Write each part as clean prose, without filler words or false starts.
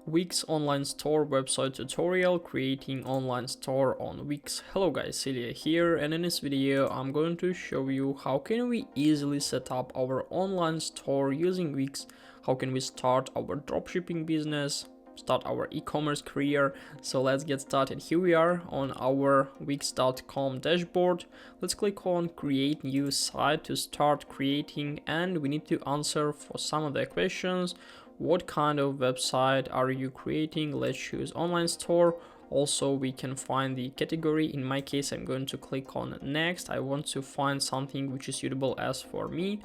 Wix online store website tutorial, creating online store on Wix. Hello guys, Celia here, and in this video I'm going to show you how can we easily set up our online store using Wix. How can we start our dropshipping business, start our e-commerce career. So let's get started. Here we are on our wix.com dashboard. Let's click on create new site to start creating, and we need to answer for some of the questions. What kind of website are you creating? Let's choose online store. Also, we can find the category. In my case, I'm going to click on next. I want to find something which is suitable as for me.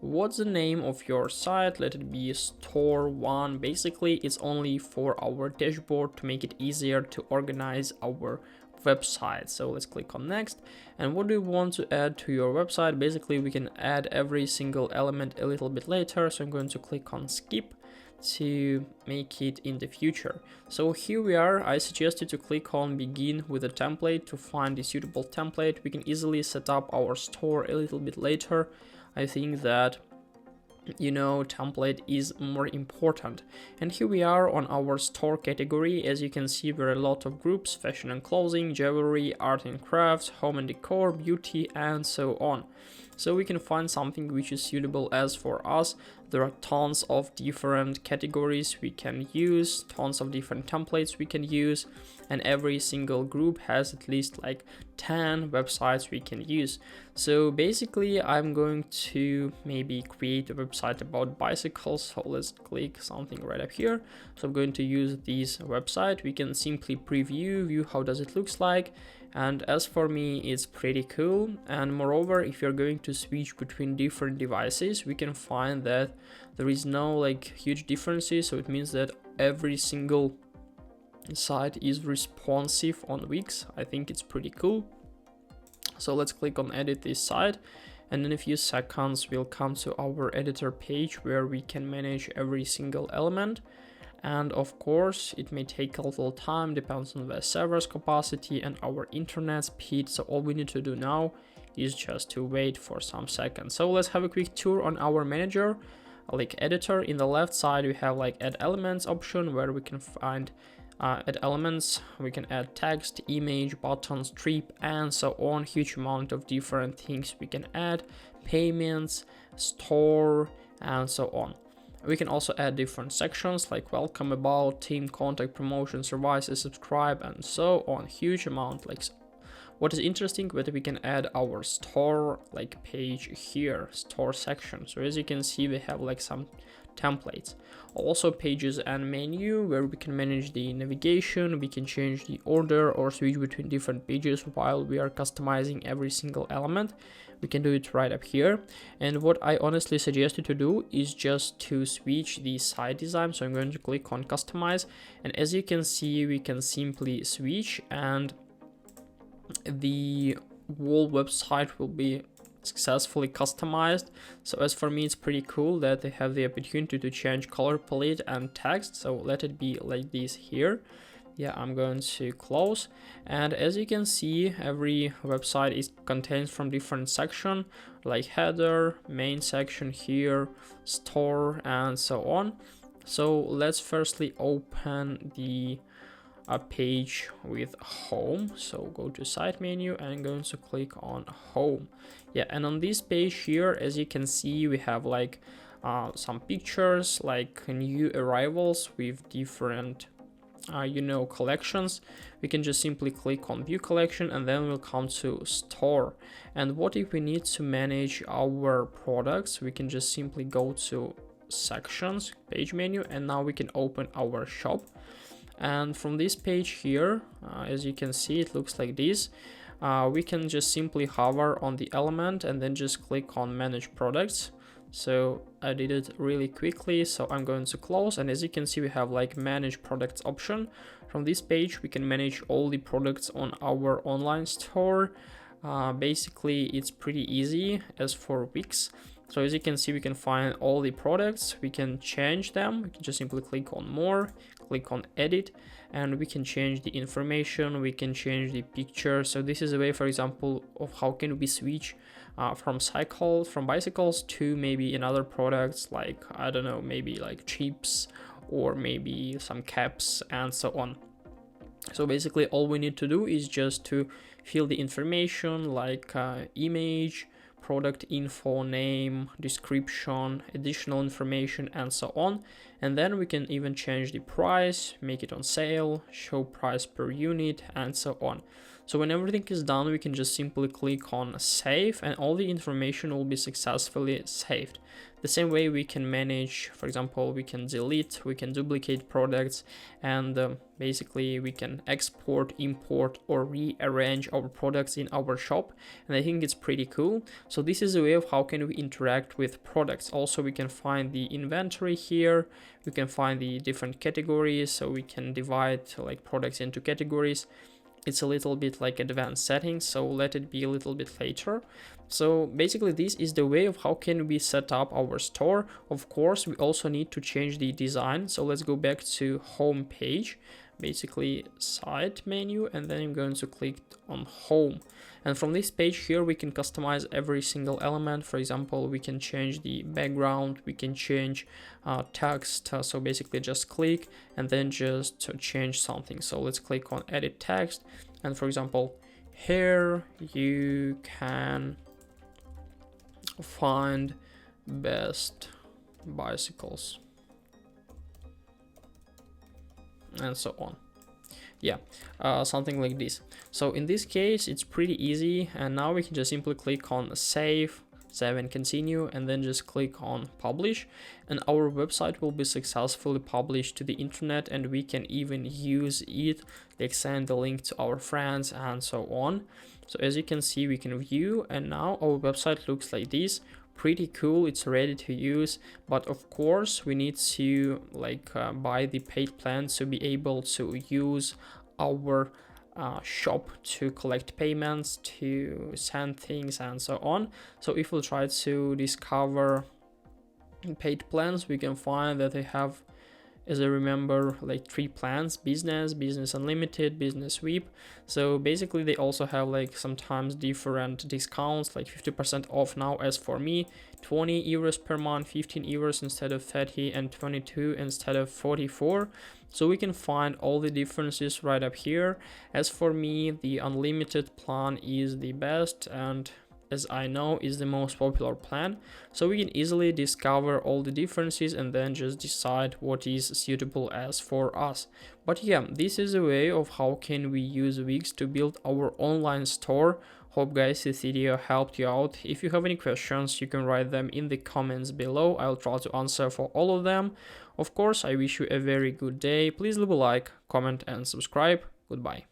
What's the name of your site? Let it be store one. Basically, it's only for our dashboard to make it easier to organize our website. So let's click on next. And what do you want to add to your website? Basically, we can add every single element a little bit later. So I'm going to click on skip to make it in the future. So here we are. I suggest you to click on begin with a template to find the suitable template. We can easily set up our store a little bit later. I think that template is more important. And here we are on our store category. As you can see, there are a lot of groups: fashion and clothing, jewelry, art and crafts, home and decor, beauty, and so on. So we can find something which is suitable as for us. There are tons of different categories we can use, tons of different templates we can use, and every single group has at least like 10 websites we can use. So basically, I'm going to maybe create a website about bicycles. So let's click something right up here. So I'm going to use this website. We can simply view how does it looks like. And as for me, it's pretty cool. And moreover, if you're going to switch between different devices, we can find that there is no like huge differences. So it means that every single site is responsive on Wix. I think it's pretty cool. So let's click on edit this site, and in a few seconds we'll come to our editor page where we can manage every single element. And of course, it may take a little time, depends on the server's capacity and our internet speed. So all we need to do now is just to wait for some seconds. So let's have a quick tour on our manager, like editor. In the left side, we have like add elements option where we can find add elements. We can add text, image, button, strip, and so on. Huge amount of different things we can add, payments, store, and so on. We can also add different sections like welcome, about, team, contact, promotion, services, subscribe, and so on. Huge amount. Like, what is interesting that we can add our store like page here, store section. So as you can see, we have like some templates. Also pages and menu where we can manage the navigation. We can change the order or switch between different pages while we are customizing every single element. We can do it right up here. And what I honestly suggest you to do is just to switch the site design. So I'm going to click on customize, and as you can see, we can simply switch and the whole website will be successfully customized. So as for me, it's pretty cool that they have the opportunity to change color palette and text. So let it be like this here. Yeah, I'm going to close, and as you can see, every website is contains from different section like header, main section here, store, and so on. So let's firstly open the page with home. So go to site menu and I'm going to click on home. Yeah, and on this page here, as you can see, we have like some pictures like new arrivals with different collections. We can just simply click on view collection, and then we'll come to store. And what if we need to manage our products? We can just simply go to sections, page menu, and now we can open our shop. And from this page here, as you can see, it looks like this. We can just simply hover on the element and then just click on manage products. So I did it really quickly, so I'm going to close, and as you can see, we have like manage products option. From this page, we can manage all the products on our online store. Basically, it's pretty easy as for Wix. So as you can see, we can find all the products, we can change them. We can just simply click on more, click on edit, and we can change the information, we can change the picture. So this is a way, for example, of how can we switch from bicycles to maybe another products like, I don't know, maybe like chips or maybe some caps and so on. So basically all we need to do is just to fill the information like image, product info, name, description, additional information, and so on. And then we can even change the price, make it on sale, show price per unit, and so on. So when everything is done, we can just simply click on save and all the information will be successfully saved. The same way we can manage, for example, we can delete, we can duplicate products, and basically we can export, import, or rearrange our products in our shop. And I think it's pretty cool. So this is a way of how can we interact with products. Also, we can find the inventory here. We can find the different categories. So we can divide like products into categories. It's a little bit like advanced settings, so let it be a little bit later. So basically this is the way of how can we set up our store. Of course, we also need to change the design. So let's go back to home page, basically side menu, and then I'm going to click on home. And from this page here, we can customize every single element. For example, we can change the background, we can change text. So basically just click and then just change something. So let's click on edit text. And for example, here you can find best bicycles and so on. Yeah, something like this. So in this case, it's pretty easy. And now we can just simply click on save and continue, and then just click on publish. And our website will be successfully published to the internet, and we can even use it, like send the link to our friends and so on. So as you can see, we can view, and now our website looks like this. Pretty cool, it's ready to use, but of course we need to buy the paid plan to be able to use our shop to collect payments, to send things and so on. So if we try to discover paid plans, we can find that they have, as I remember, like 3 plans: business unlimited, business VIP. So basically they also have like sometimes different discounts, like 50% off now. As for me, 20 euros per month, 15 euros instead of 30, and 22 instead of 44. So we can find all the differences right up here. As for me, the unlimited plan is the best, and as I know, is the most popular plan. So we can easily discover all the differences and then just decide what is suitable as for us. But yeah, this is a way of how can we use Wix to build our online store. Hope guys this video helped you out. If you have any questions, you can write them in the comments below. I'll try to answer for all of them. Of course, I wish you a very good day. Please leave a like, comment and subscribe. Goodbye.